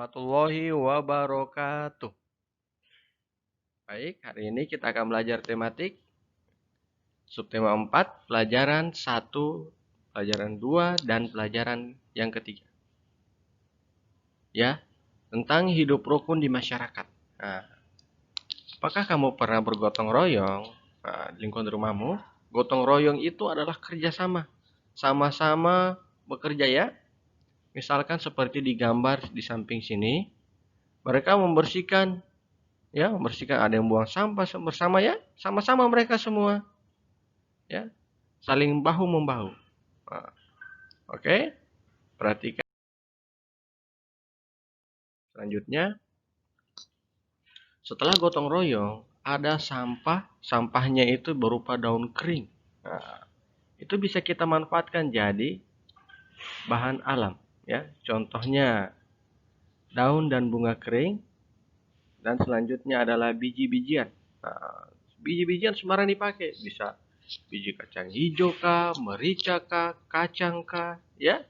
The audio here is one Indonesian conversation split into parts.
warahmatullahi wabarakatuh. Baik, hari ini kita akan belajar tematik subtema 4, pelajaran 1, pelajaran 2, dan pelajaran yang ketiga. Ya, tentang hidup rukun di masyarakat. Nah, apakah kamu pernah bergotong royong di lingkungan rumahmu? Gotong royong itu adalah kerjasama. Sama-sama bekerja ya. Misalkan seperti di gambar di samping sini, mereka membersihkan, ada yang buang sampah bersama ya, sama-sama mereka semua, ya, saling bahu membahu. Oke, perhatikan. Selanjutnya, setelah gotong royong, ada sampahnya itu berupa daun kering. Nah, itu bisa kita manfaatkan jadi bahan alam. Ya, contohnya daun dan bunga kering, dan selanjutnya adalah biji-bijian. Nah, biji-bijian sembarang dipakai, bisa biji kacang hijau kah, merica kah, kacang kah, ya,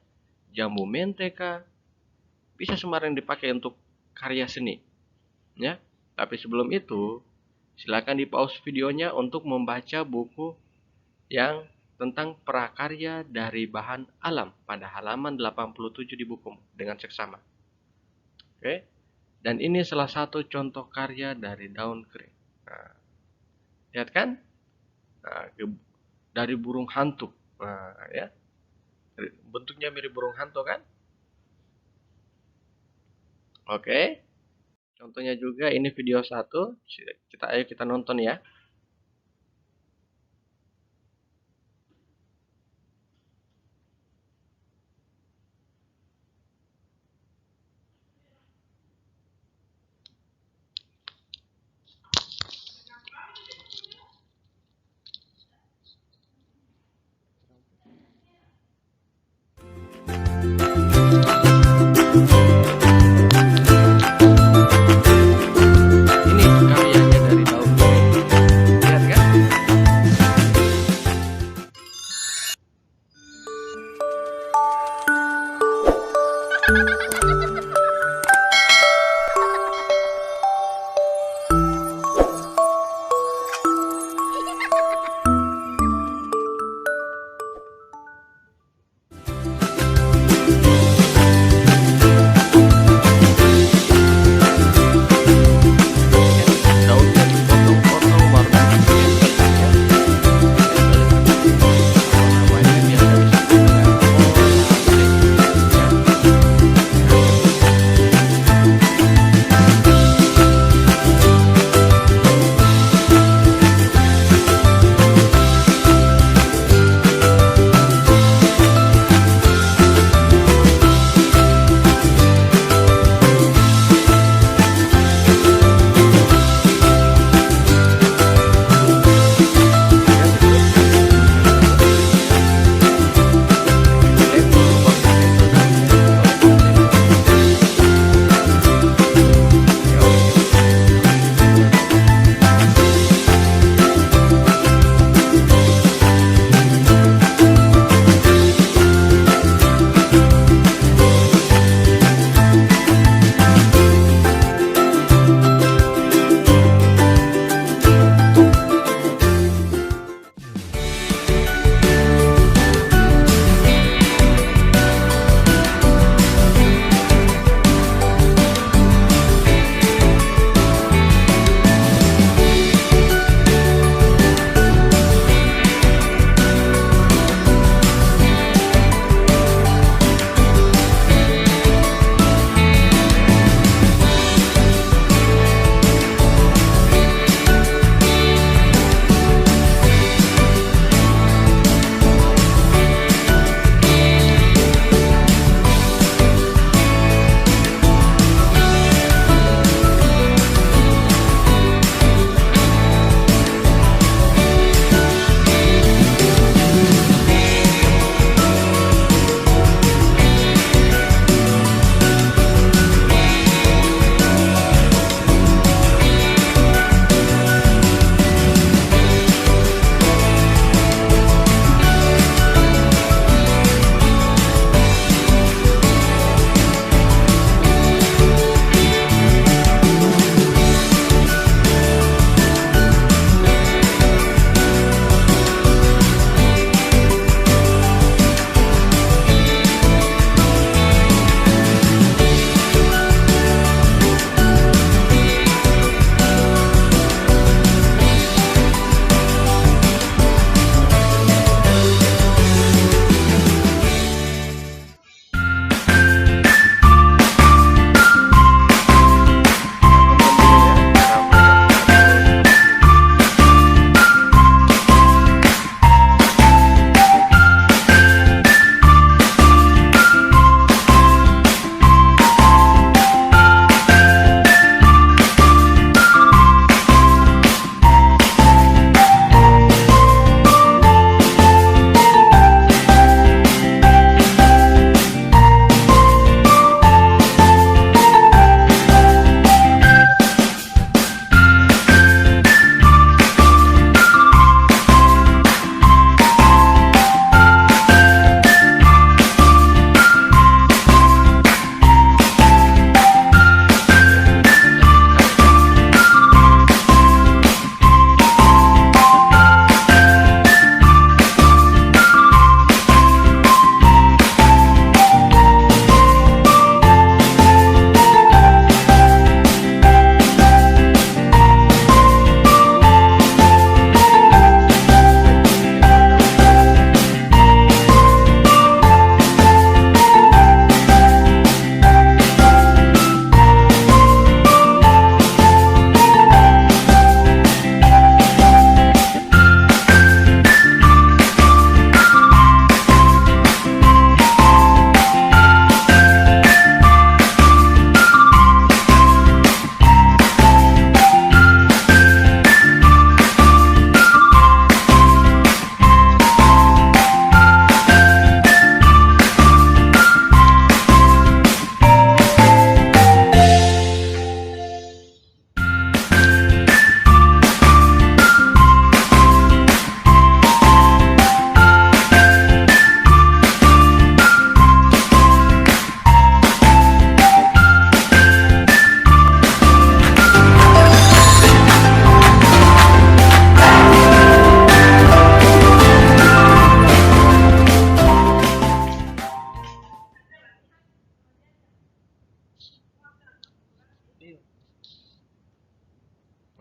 jambu mente kah, bisa sembarang dipakai untuk karya seni. Ya, tapi sebelum itu, silakan di pause videonya untuk membaca buku yang tentang prakarya dari bahan alam pada halaman 87 di buku dengan seksama. Oke. Dan ini salah satu contoh karya dari daun kering. Nah, lihat kan? Nah, dari burung hantu. Nah, ya. Bentuknya mirip burung hantu kan? Oke. Contohnya juga ini video 1. Ayo kita nonton ya. Ini karyanya dari daun kering.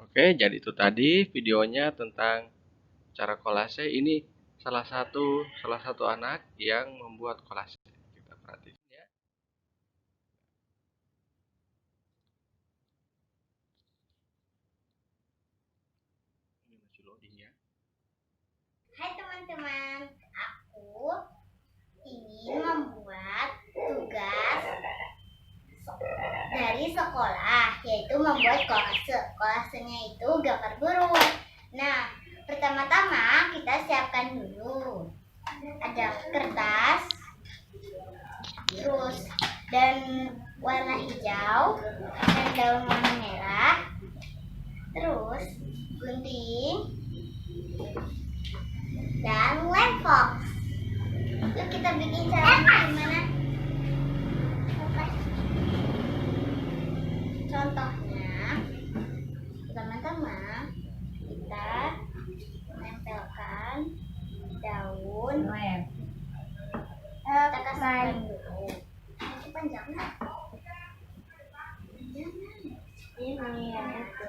Oke, jadi itu tadi videonya tentang cara kolase. Ini salah satu anak yang membuat kolase. Kita perhatikan ya. Ini masih loading ya. Hai teman-teman, aku ingin membuat tugas dari sekolah, yaitu membuat kolase. Kolasenya itu gambar burung. Nah, pertama-tama kita siapkan dulu. Ada kertas, terus dan warna hijau, dan daun warna merah, terus gunting, dan lem fox. Yuk kita bikin caranya gimana? Contohnya, pertama-tama kita menempelkan daun lem. Kita kasih lem dulu. Itu panjangnya. Ini yang itu.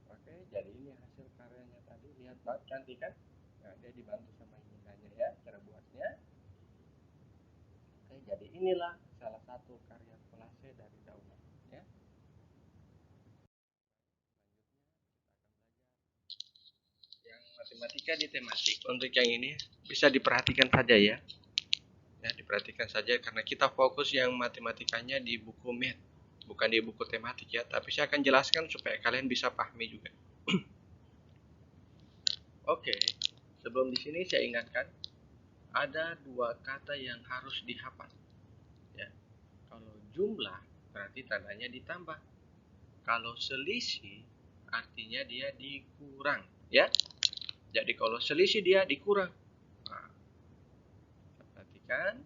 Oke, jadi ini hasil karyanya tadi. Lihat banget cantik kan? Nah, dia dibantu sama ibundanya ya cara buatnya. Oke, jadi inilah salah satu karya kolase dari daun ya. Yang matematika di tematik. Untuk yang ini bisa diperhatikan saja ya. Ya, diperhatikan saja karena kita fokus yang matematikanya di buku math, bukan di buku tematik ya. Tapi saya akan jelaskan supaya kalian bisa pahami juga. Oke, sebelum di sini saya ingatkan ada dua kata yang harus dihafal. Ya, kalau jumlah berarti tandanya ditambah. Kalau selisih artinya dia dikurang. Ya, jadi kalau selisih dia dikurang. Nah, perhatikan.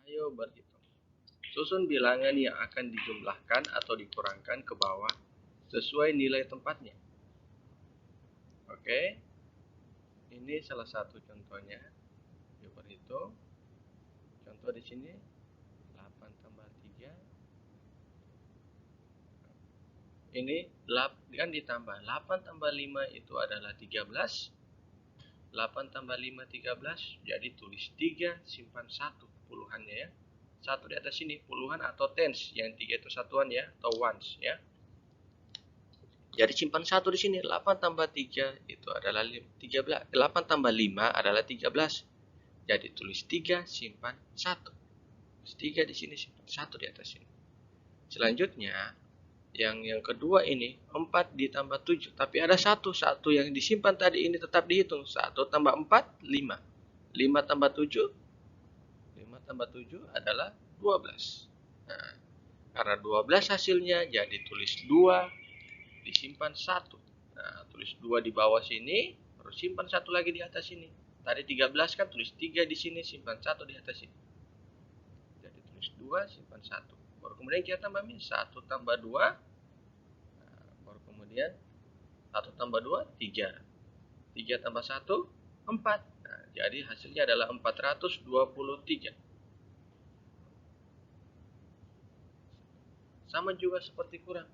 Ayo berhitung. Susun bilangan yang akan dijumlahkan atau dikurangkan ke bawah sesuai nilai tempatnya. Oke. Ini salah satu contohnya. Yuk berhitung. Contoh di sini 8 tambah 3. Ini kan ditambah. 8 tambah 5 itu adalah 13. 8 tambah 5 13. Jadi tulis 3 simpan 1 puluhannya ya. 1 di atas sini puluhan atau tens. Yang 3 itu satuan ya atau ones ya. Jadi simpan 1 di sini. 8 tambah 3 itu adalah 13. 8 tambah 5 adalah 13. Jadi tulis 3 simpan 1. Terus 3 di sini simpan 1 di atas sini. Selanjutnya Yang kedua ini 4 ditambah 7. Tapi ada satu yang disimpan tadi ini tetap dihitung. 1 tambah 4, 5. 5 tambah 7, 5 tambah 7 adalah 12. Nah, karena 12 hasilnya, jadi tulis 2, disimpan 1. Nah, tulis 2 di bawah sini, terus simpan 1 lagi di atas sini. Tadi 13 kan, tulis 3 di sini, simpan 1 di atas sini. Jadi tulis 2, simpan 1. Baru kemudian kita tambah min 1 tambah 2. Nah, baru kemudian 1 tambah 2, 3. 3 tambah 1, 4. Nah, jadi hasilnya adalah 423. Sama juga seperti kurang.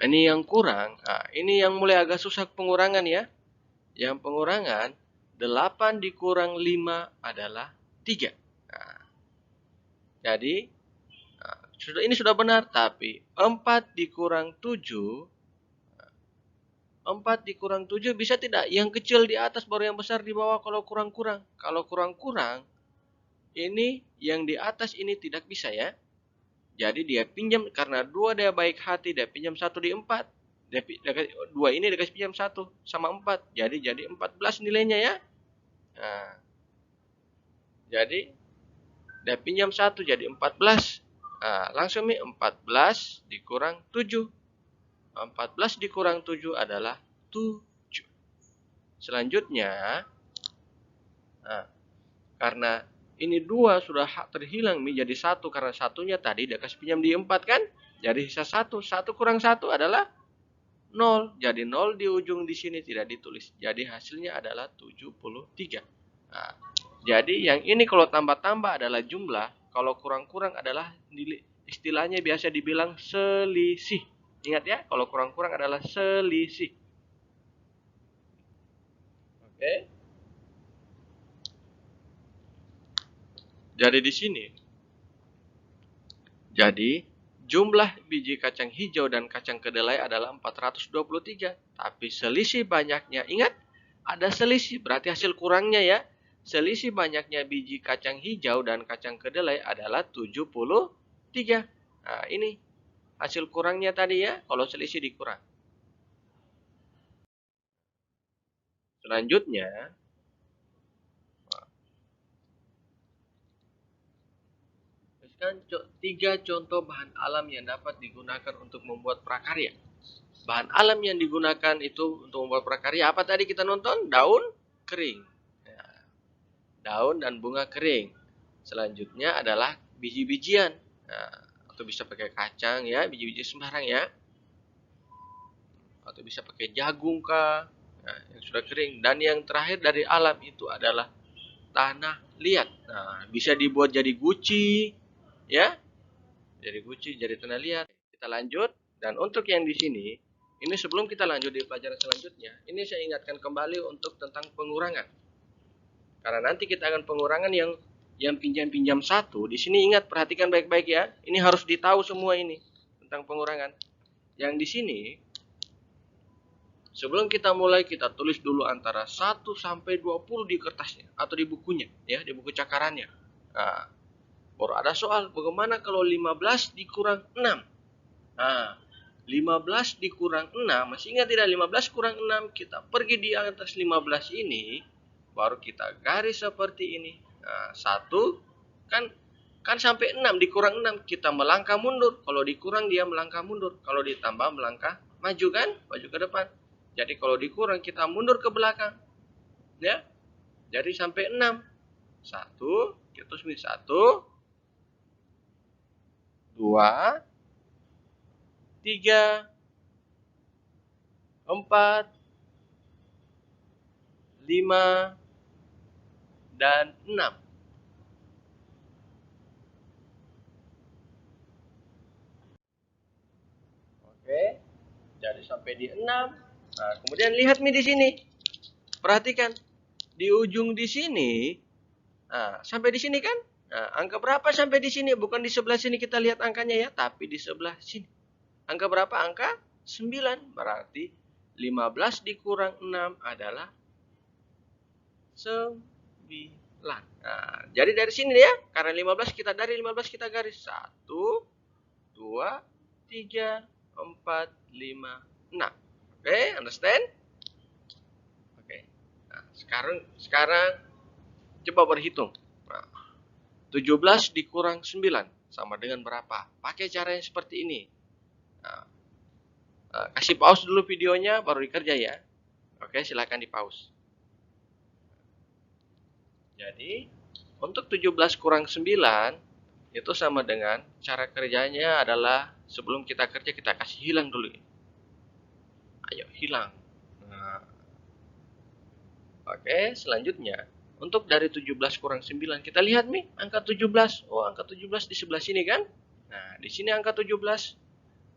Ini yang kurang. Nah, ini yang mulai agak susah pengurangan ya. Yang pengurangan 8 dikurang 5 adalah 3. Nah, jadi ini sudah benar, tapi 4 dikurang 7, 4 dikurang 7 bisa tidak? Yang kecil di atas baru yang besar di bawah kalau kurang-kurang. Kalau kurang-kurang, ini yang di atas ini tidak bisa ya. Jadi dia pinjam, karena 2 dia baik hati, dia pinjam 1 di 4. 2 ini dikasih pinjam 1 sama 4. Jadi 14 nilainya ya. Nah, jadi dia pinjam 1 jadi 14. Nah, langsung nih 14 dikurang 7. 14 dikurang 7 adalah 7. Selanjutnya, nah, karena ini 2 sudah terhilang nih jadi 1, karena satunya tadi dia kasih pinjam di 4 kan? Jadi sisa 1. 1 kurang 1 adalah 0. Jadi 0 di ujung di sini tidak ditulis. Jadi hasilnya adalah 73. Nah, jadi yang ini kalau tambah-tambah adalah jumlah, kalau kurang-kurang adalah istilahnya biasa dibilang selisih. Ingat ya, kalau kurang-kurang adalah selisih. Oke. Jadi di sini, jadi jumlah biji kacang hijau dan kacang kedelai adalah 423. Tapi selisih banyaknya, ingat ada selisih, berarti hasil kurangnya ya. Selisih banyaknya biji kacang hijau dan kacang kedelai adalah 73. Nah, ini hasil kurangnya tadi ya, kalau selisih dikurang. Selanjutnya, 3 contoh bahan alam yang dapat digunakan untuk membuat prakarya. Bahan alam yang digunakan itu untuk membuat prakarya apa tadi kita nonton? Daun kering. Ya, daun dan bunga kering. Selanjutnya adalah biji-bijian. Nah, atau bisa pakai kacang ya, biji-biji sembarang ya. Atau bisa pakai jagung kah, nah, yang sudah kering. Dan yang terakhir dari alam itu adalah tanah liat. Nah, bisa dibuat jadi guci, ya, jadi guci, jadi tanah liat. Kita lanjut. Dan untuk yang di sini, ini sebelum kita lanjut di pelajaran selanjutnya, ini saya ingatkan kembali untuk tentang pengurangan. Karena nanti kita akan pengurangan yang pinjam-pinjam 1. Di sini ingat, perhatikan baik-baik ya. Ini harus ditahu semua ini tentang pengurangan. Yang di sini, sebelum kita mulai, kita tulis dulu antara 1 sampai 20 di kertasnya atau di bukunya ya, di buku cakarannya. Nah, baru ada soal, bagaimana kalau 15 dikurang 6? Nah, 15 dikurang 6, masih ingat tidak? 15 kurang 6, kita pergi di atas 15 ini, baru kita garis seperti ini. Nah, 1 kan sampai 6, dikurang 6, kita melangkah mundur. Kalau dikurang dia melangkah mundur, kalau ditambah melangkah maju kan, maju ke depan. Jadi kalau dikurang kita mundur ke belakang. Ya. Jadi sampai 6. 1, kita tulis 1, 2, 3, 4, 5, dan 6. Oke. Jadi sampai di 6. Nah, kemudian lihat nih di sini. Perhatikan. Di ujung di sini. Nah, sampai di sini kan? Nah, angka berapa sampai di sini? Bukan di sebelah sini kita lihat angkanya ya, tapi di sebelah sini. Angka berapa? Angka 9. Berarti 15 dikurang 6 adalah 9. Nah, jadi dari sini ya, karena 15 kita dari 15 kita garis 1, 2, 3, 4, 5, 6. Oke, understand? Oke. Nah, sekarang coba berhitung. Nah, 17 dikurang 9 sama dengan berapa? Pakai cara yang seperti ini. Nah, kasih pause dulu videonya baru dikerja ya. Oke, silakan di pause. Jadi, untuk 17 kurang 9 itu sama dengan cara kerjanya adalah sebelum kita kerja kita kasih hilang dulu. Ayo, hilang. Nah, oke, selanjutnya untuk dari 17 kurang 9 kita lihat nih angka 17. Oh, angka 17 di sebelah sini kan? Nah, di sini angka 17.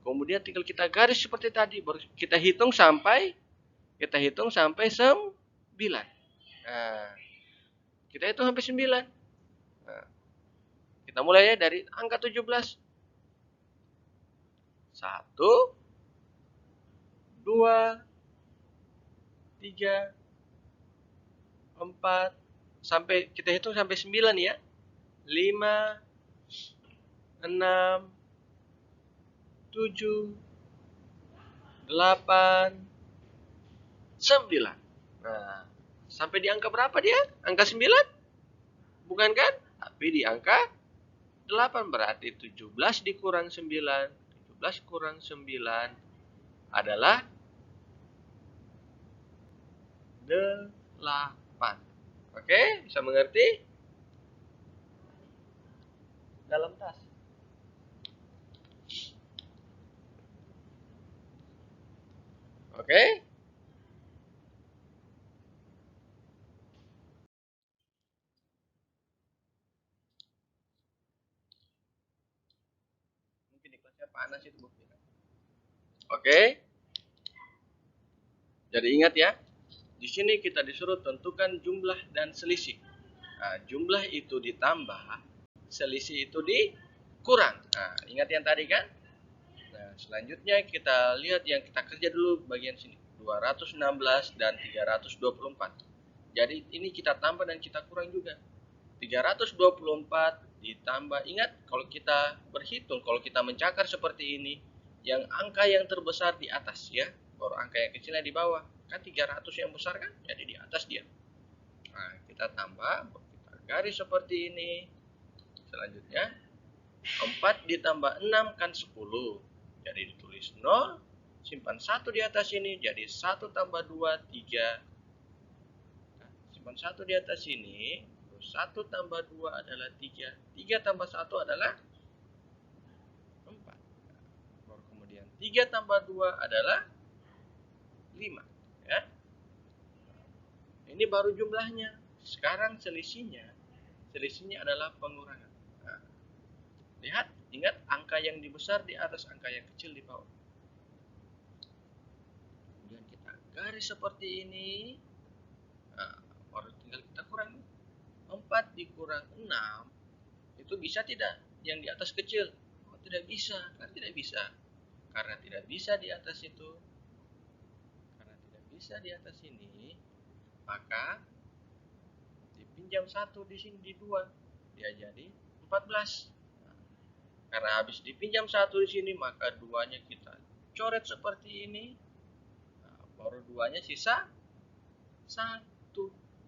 Kemudian tinggal kita garis seperti tadi, baru kita hitung sampai 9. Nah, kita hitung sampai 9. Nah, kita mulai ya dari angka 17. 1, 2, 3, 4, sampai kita hitung sampai 9 ya. 5, 6, 7, 8, 9. Nah, sampai di angka berapa dia? Angka 9? Bukan kan? Tapi di angka 8 berarti 17 dikurang 9. 17 kurang 9 adalah 8. Oke, bisa mengerti? Dalam tas. Oke? Mungkin di kelasnya panas itu buktinya. Oke? Jadi ingat ya, di sini kita disuruh tentukan jumlah dan selisih. Nah, jumlah itu ditambah, selisih itu dikurang. Nah, ingat yang tadi kan? Nah, selanjutnya kita lihat yang kita kerja dulu bagian sini. 216 dan 324. Jadi ini kita tambah dan kita kurang juga. 324 ditambah, ingat kalau kita berhitung, kalau kita mencakar seperti ini, yang angka yang terbesar di atas ya, baru angka yang kecilnya di bawah. Kan 300 yang besar kan, jadi di atas dia. Nah, kita tambah, kita garis seperti ini. Selanjutnya 4 ditambah 6 kan 10. Jadi ditulis 0, simpan 1 di atas ini, jadi 1 tambah 2, 3. Nah, simpan 1 di atas ini, 1 tambah 2 adalah 3. 3 tambah 1 adalah 4. Baru kemudian 3 tambah 2 adalah 5. Ya. Ini baru jumlahnya. Sekarang selisihnya adalah pengurangan. Nah, lihat, ingat angka yang dibesar di atas, angka yang kecil di bawah. Kemudian kita garis seperti ini. Nah, baru tinggal kita kurang. 4 dikurang 6 itu bisa tidak yang di atas kecil? Oh, tidak bisa. Kan tidak bisa. Karena tidak bisa di atas itu. Karena tidak bisa di atas ini, maka dipinjam 1 di sini di 2. Dia jadi 14. Nah, karena habis dipinjam 1 di sini, maka 2-nya kita coret seperti ini. Nah, baru 2-nya sisa 1.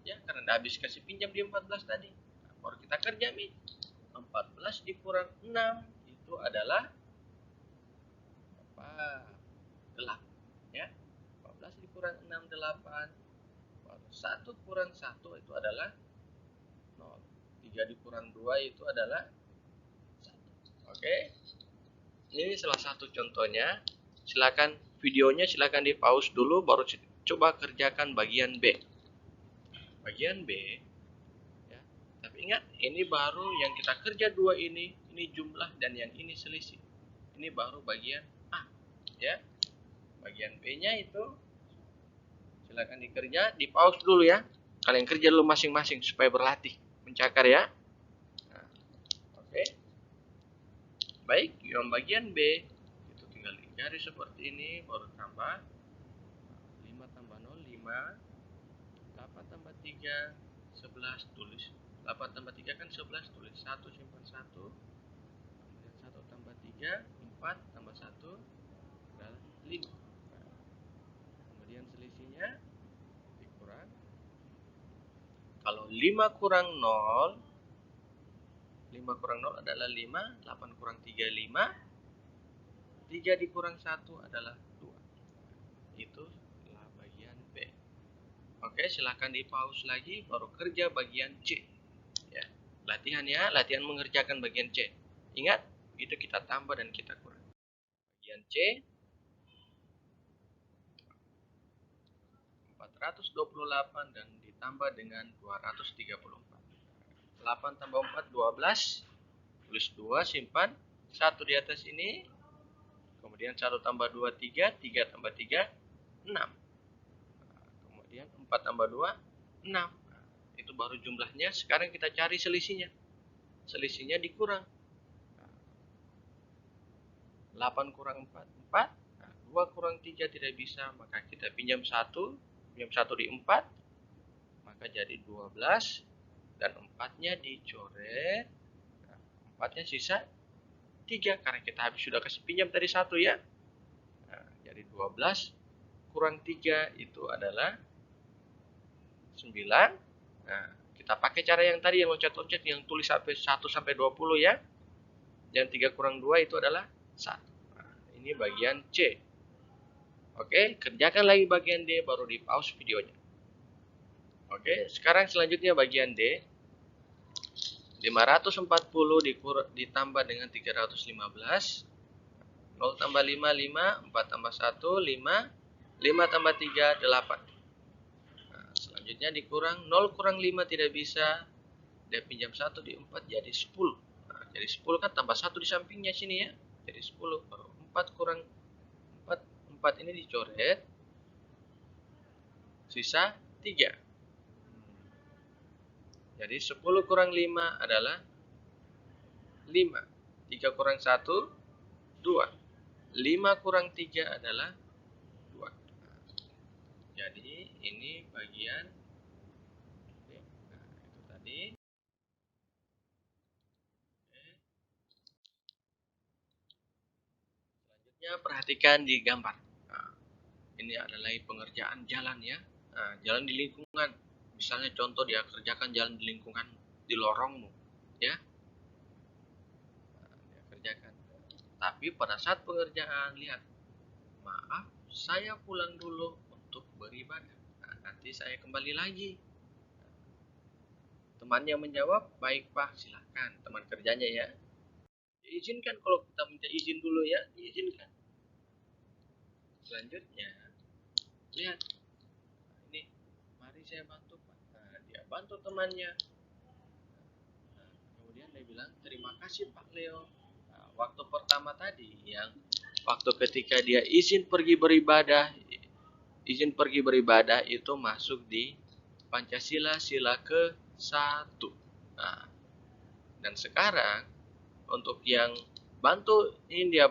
Ya, karena habis kasih pinjam di 14 tadi. Nah, baru kita kerja nih. 14 dikurang 6 itu adalah apa? 8. Ya. 14 dikurang 6 8. Baru 1 kurang 1 itu adalah 0. 3 dikurang 2 itu adalah 1. Oke. Ini salah satu contohnya. Silakan videonya silakan di pause dulu baru coba kerjakan bagian B. Bagian B ya. Tapi ingat, ini baru yang kita kerja 2 ini jumlah dan yang ini selisih. Ini baru bagian A ya. Bagian B-nya itu silakan dikerja, di pause dulu ya. Kalian kerja dulu masing-masing supaya berlatih mencakar ya. Nah, oke. Baik, yang bagian B itu tinggal digaris seperti ini, baru tambah 5 tambah 0 5, 8 tambah 3 11, tulis 8 tambah 3 kan 11, tulis 1 simpan 1. Kemudian 1 tambah 3 ini 4 tambah 1 adalah 5. Nah, kemudian selisihnya dikurang. Kalau 5 kurang 0, 5 kurang 0 adalah 5, 8 kurang 3, 5, 3 dikurang 1 adalah 2. Itulah bagian B. Oke, silahkan di pause lagi, baru kerja bagian C. Ya, latihan ya, latihan mengerjakan bagian C. Ingat, itu kita tambah dan kita kurang. Bagian C, 428 dan ditambah dengan 234. 8 tambah 4, 12. Tulis 2, simpan. 1 di atas ini. Kemudian 1 tambah 2, 3. 3 tambah 3, 6. Kemudian 4 tambah 2, 6. Itu baru jumlahnya. Sekarang kita cari selisihnya. Selisihnya dikurang. 8 kurang 4, 4. 2 kurang 3 tidak bisa. Maka kita pinjam 1. Pinjam 1 di 4. Maka jadi 12. Dan 4-nya dicoret. 4-nya sisa 3. Karena kita habis sudah kasih pinjam tadi 1 ya. Jadi 12 kurang 3 itu adalah 9. Kita pakai cara yang tadi yang loncat-loncat yang tulis sampai 1 sampai 20 ya. Dan 3 kurang 2 itu adalah 1. Ini bagian C. Oke, kerjakan lagi bagian D baru di pause videonya. Oke, sekarang selanjutnya bagian D. 540 ditambah dengan 315. 0 tambah 5, 5. 4 tambah 1, 5. 5 tambah 3, 8. Selanjutnya dikurang 0 kurang 5 tidak bisa. Dia pinjam 1 di 4 jadi 10. Jadi 10 kan tambah 1 di sampingnya sini ya. Jadi 10. Baru 4 kurang 4. 4 ini dicoret. Sisa 3. Jadi 10 kurang 5 adalah 5. 3 kurang 1, 2. 5 kurang 3 adalah 2. Jadi ini bagian itu tadi. Selanjutnya perhatikan di gambar. Ini adalah pengerjaan jalan ya. Jalan di lingkungan. Misalnya contoh dia kerjakan jalan di lingkungan di lorongmu, ya. Dia kerjakan. Tapi pada saat pengerjaan lihat, maaf, saya pulang dulu untuk beribadah. Nanti saya kembali lagi. Temannya menjawab, baik Pak, silahkan. Teman kerjanya ya. Diizinkan kalau kita minta izin dulu ya, diizinkan. Selanjutnya, lihat. Ini, mari saya bantu Pak. Dia bantu temannya. Kemudian dia bilang, terima kasih Pak Leo. Waktu pertama tadi, yang waktu ketika dia izin pergi beribadah itu masuk di Pancasila sila ke-1. Dan sekarang untuk yang bantu ini dia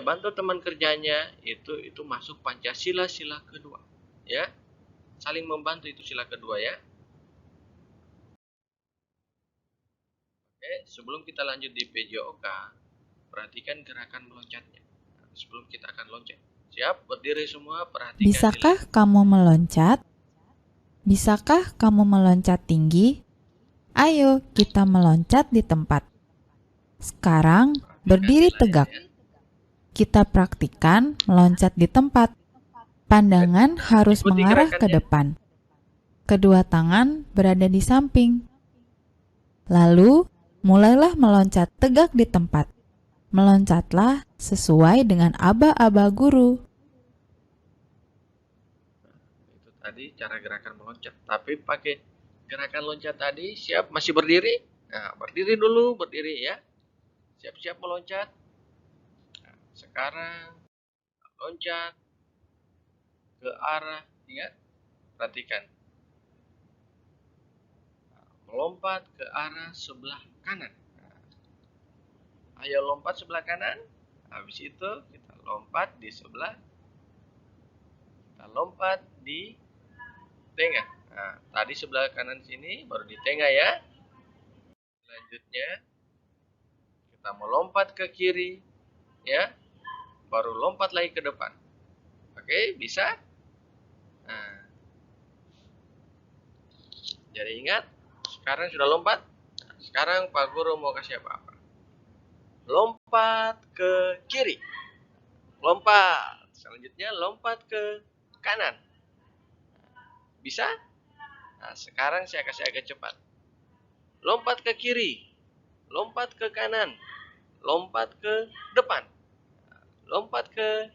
bantu teman kerjanya itu masuk Pancasila sila kedua ya, saling membantu itu sila kedua ya. Oke, sebelum kita lanjut di PJOK, perhatikan gerakan meloncatnya. Sebelum kita akan loncat, siap, berdiri semua, perhatikan. Bisakah kamu meloncat? Bisakah kamu meloncat tinggi? Ayo kita meloncat di tempat. Sekarang berdiri tegak. Kita praktikkan meloncat di tempat. Pandangan harus mengarah ke depan. Kedua tangan berada di samping. Lalu, mulailah meloncat tegak di tempat. Meloncatlah sesuai dengan aba-aba guru. Itu tadi cara gerakan meloncat. Tapi pakai gerakan loncat tadi, siap? Masih berdiri? Nah, berdiri dulu, berdiri ya. Siap-siap meloncat. Nah, sekarang loncat ke arah, ingat, perhatikan. Melompat ke arah sebelah kanan. Ayo lompat sebelah kanan. Habis itu kita lompat di sebelah. Kita lompat di tengah. Nah, tadi sebelah kanan sini, baru di tengah ya. Selanjutnya kita Pertama lompat ke kiri, ya, baru lompat lagi ke depan. Oke, bisa? Nah, jadi ingat, sekarang sudah lompat. Nah, sekarang Pak Guru mau kasih apa-apa. Lompat ke kiri. Lompat. Selanjutnya lompat ke kanan. Bisa? Nah, sekarang saya kasih agak cepat. Lompat ke kiri. Lompat ke kanan. Lompat ke depan. Lompat ke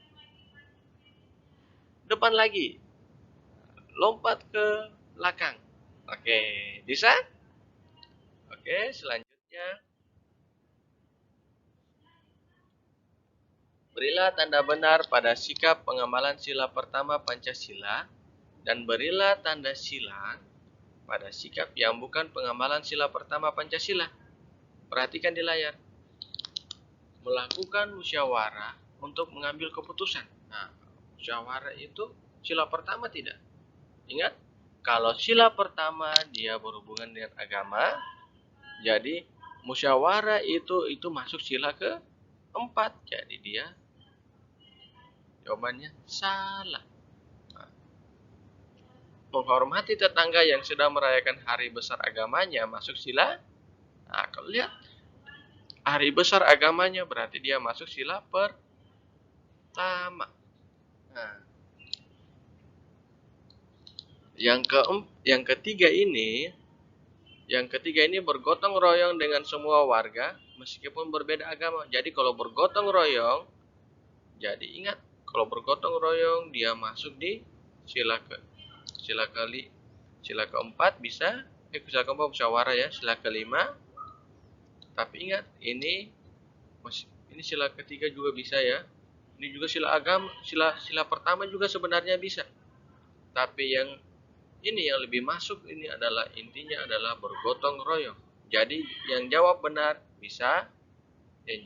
depan lagi. Lompat ke belakang. Oke, bisa? Oke, selanjutnya berilah tanda benar pada sikap pengamalan sila pertama Pancasila dan berilah tanda silang pada sikap yang bukan pengamalan sila pertama Pancasila. Perhatikan di layar. Melakukan musyawarah untuk mengambil keputusan. Nah, musyawarah itu sila pertama tidak? Ingat, kalau sila pertama dia berhubungan dengan agama, jadi musyawarah itu masuk sila keempat. Jadi dia jawabannya salah. Nah, menghormati tetangga yang sedang merayakan hari besar agamanya masuk sila. Nah, kalau lihat hari besar agamanya berarti dia masuk sila pertama. Nah, yang ketiga ini bergotong royong dengan semua warga meskipun berbeda agama. Jadi kalau bergotong royong, jadi ingat kalau bergotong royong dia masuk di sila keempat bisa, sila keempat musyawarah ya, sila kelima. Tapi ingat ini sila ketiga juga bisa ya. Ini juga sila agama, sila pertama juga sebenarnya bisa. Tapi yang ini yang lebih masuk ini adalah intinya adalah bergotong royong. Jadi yang jawab benar bisa, yang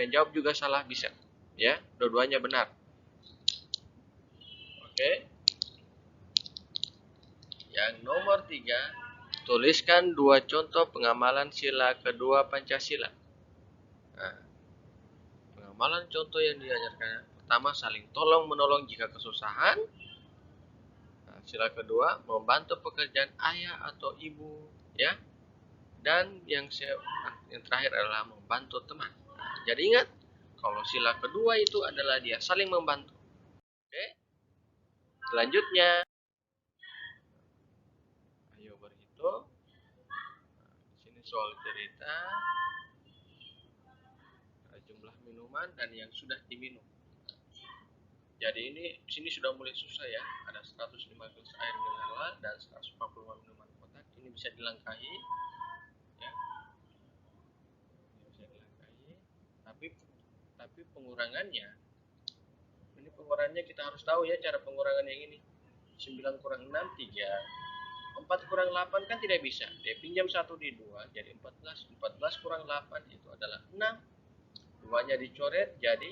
jawab juga salah bisa. Ya, dua-duanya benar. Oke. Yang nomor 3, tuliskan 2 contoh pengamalan sila kedua Pancasila. Nah, pengamalan contoh yang diajarkan pertama saling tolong menolong jika kesusahan. Sila kedua, membantu pekerjaan ayah atau ibu, ya. Dan yang terakhir adalah membantu teman. Nah, jadi ingat, kalau sila kedua itu adalah dia saling membantu. Oke. Selanjutnya, ayo berhitung. Di sini soal cerita, jumlah minuman dan yang sudah diminum. Jadi ini sini sudah mulai susah ya. Ada 115 air mineral dan 145 minuman kotak. Ini bisa dilangkahi, ya. Ini bisa dilangkahi. Tapi pengurangannya, ini pengurangannya kita harus tahu ya cara pengurangan yang ini. 9 kurang 6 3. 4 kurang 8 kan tidak bisa. Dia pinjam 1 di 2 jadi 14. 14 kurang 8 itu adalah 6. 2-nya dicoret jadi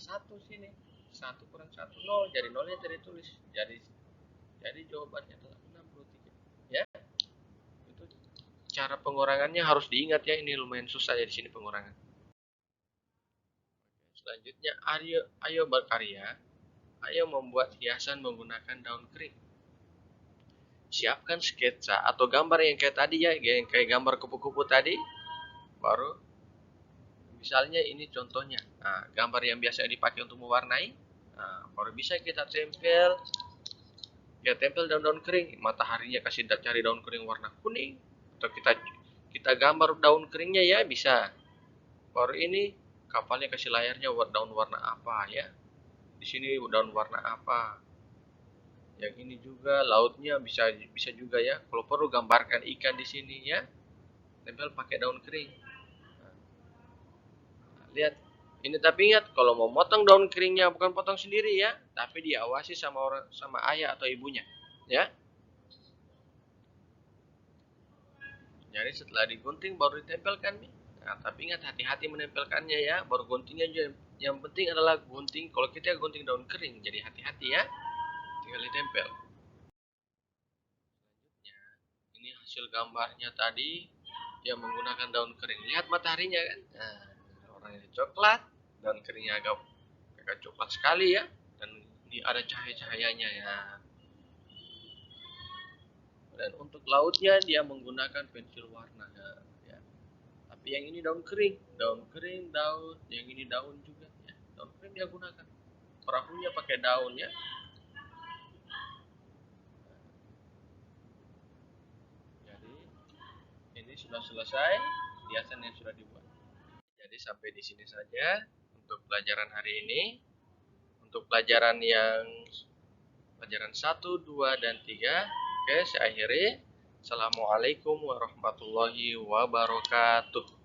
1 sini. 1 kurang 1 0, jadi 0-nya tidak ditulis. Jadi jawabannya adalah 63. Ya. Itu cara pengurangannya harus diingat ya, ini lumayan susah ya di sini pengurangan. Selanjutnya ayo berkarya. Ayo membuat hiasan menggunakan daun kering. Siapkan sketsa atau gambar yang kayak tadi ya, yang kayak gambar kupu-kupu tadi. Baru misalnya ini contohnya, nah, gambar yang biasa dipakai untuk mewarnai. Nah, baru bisa kita tempel, daun-daun kering. Mataharinya kasih cari daun kering warna kuning, atau kita gambar daun keringnya ya bisa. Baru ini kapalnya kasih layarnya daun warna apa ya. Di sini daun warna apa. Yang ini juga lautnya bisa juga ya. Kalau perlu gambarkan ikan di sini ya. Tempel pakai daun kering. Lihat, ini tapi ingat kalau mau motong daun keringnya bukan potong sendiri ya, tapi diawasi sama ayah atau ibunya, ya. Jadi setelah digunting baru ditempelkan nih. Nah, tapi ingat hati-hati menempelkannya ya, baru guntingnya aja. Yang penting adalah gunting. Kalau kita gunting daun kering, jadi hati-hati ya. Tinggal ditempel. Selanjutnya, ini hasil gambarnya tadi. dia menggunakan daun kering. Lihat mataharinya kan. Nah, warnanya coklat, daun keringnya agak coklat sekali ya. Dan ini ada cahaya-cahayanya ya. Dan untuk lautnya dia menggunakan pensil warna ya. Tapi yang ini daun kering, daun, yang ini daun juga ya. Daun kering dia gunakan. Perahunya pakai daun ya. Jadi ini sudah selesai, hiasan yang sudah dibuat. Jadi sampai di sini saja untuk pelajaran hari ini. Untuk pelajaran 1, 2, dan 3. Oke, saya akhiri. Assalamualaikum warahmatullahi wabarakatuh.